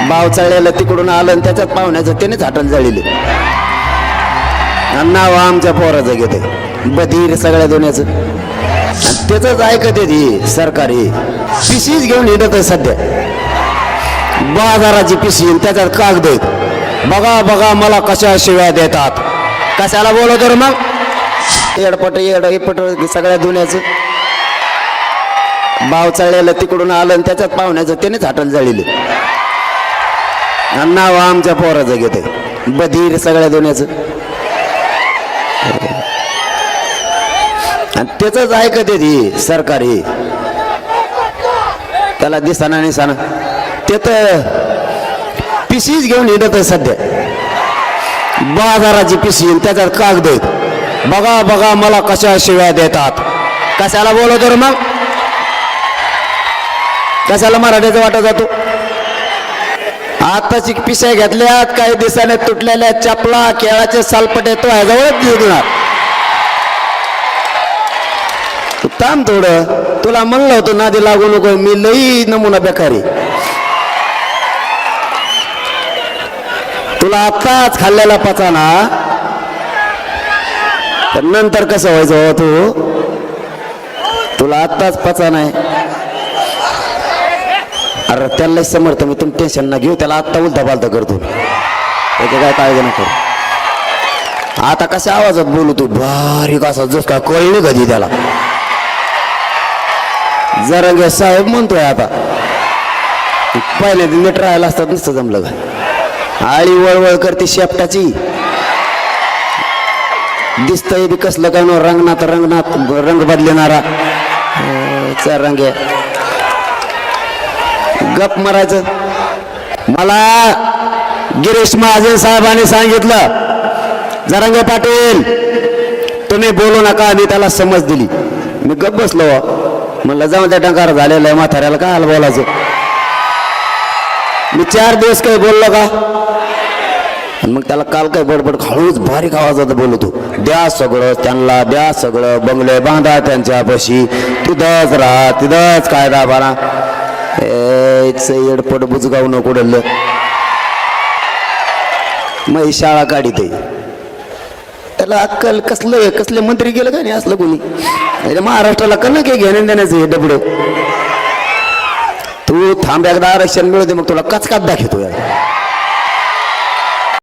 बाव चाळलेलं तिकडून आलं आणि त्याच्यात पाहुण्याचं त्यानेच हाटण जाळीले. नाव आमच्या पोराचं घेते बधीर सगळ्या दुनियाचं. त्याच ऐकत येते सरकारी पिशीच घेऊन हिंडत आहे सध्या. बाजाराची पिशी त्याच्यात कागद आहेत. बघा बघा मला कशा शिव्या देतात. कशाला बोलवतो रे मग? येडपट येडपट सगळ्या दुनियाचं. बाव चाळलेलं तिकडून आलं आणि त्याच्यात पाहुण्याचं त्यानेच हाटण जाळीले. नाव आमच्या पोराचं घेते बधीर सगळ्या दुनियाचं. आणि त्याच ऐकत येते सरकारी त्याला दिसाना निसाना. ते तर पिशीच घेऊन हिंडत आहे सध्या. बाजाराची पिशी त्याच्यात कागद आहेत. बघा बघा मला कशा शिव्या देतात. कशाला बोलवतो रे मग? कशाला मराठीचा वाटा जातो? आताची पिशा घेतल्यात काही दिवसाने तुटलेल्या चपला केळाचे सालपटे तो ह्याजवळच देणार. तू थांब थोडं. तुला म्हणलं होतं नादी लागू नको. मी लई नमुना बेकारी. तुला आत्ताच खाल्लेला पचाना तर नंतर कसं व्हायचं हो? तुला आत्ताच पचा नाही. अरे त्याला समर्थ मी तुम्ही टेन्शन ना घेऊ. त्याला आत्ता उलटा पालता करतो. त्याचे काय काळजी नको. आता कशा आवाजात बोलू तू? बारीक असा जस का कळलं कधी त्याला. जरा साहेब म्हणतोय आता. पहिले नीट राहायला असतात नुसतं जमलं का? आळी वळवळ करते शेपटाची. दिसतंय बी कसलं काय नो रंगनाथ रंग बदलणारा रंग. गप मारायचं. मला गिरीश महाजन साहेबांनी सांगितलं जरांगे पाटील तुम्ही बोलू नका. मी त्याला समज दिली. मी गप बसलो. म्हणलं जाऊन त्या टंकार झालेला आहे म्हाताऱ्याला काय हाल बोलायचं. मी 4 दिवस काही बोललो का? मग त्याला काल काय बडबड हळूच बारीक आवाजात बोलतो. द्या सगळं त्यांना द्या सगळं. बंगले बांधा त्यांच्या पशी. तिथंच राहा तिथंच कायदा बारा. एडपट बुजगाव नको डल्लं. मग शाळा काढीत त्याला अक्कल कसलं कसले मंत्री गेलं का नाही असलं कोणी. महाराष्ट्राला कन काय घेणं देण्याचं हे डबडं. तू थांब एकदा आरक्षण मिळू दे मग तुला कचकात दाखवतो.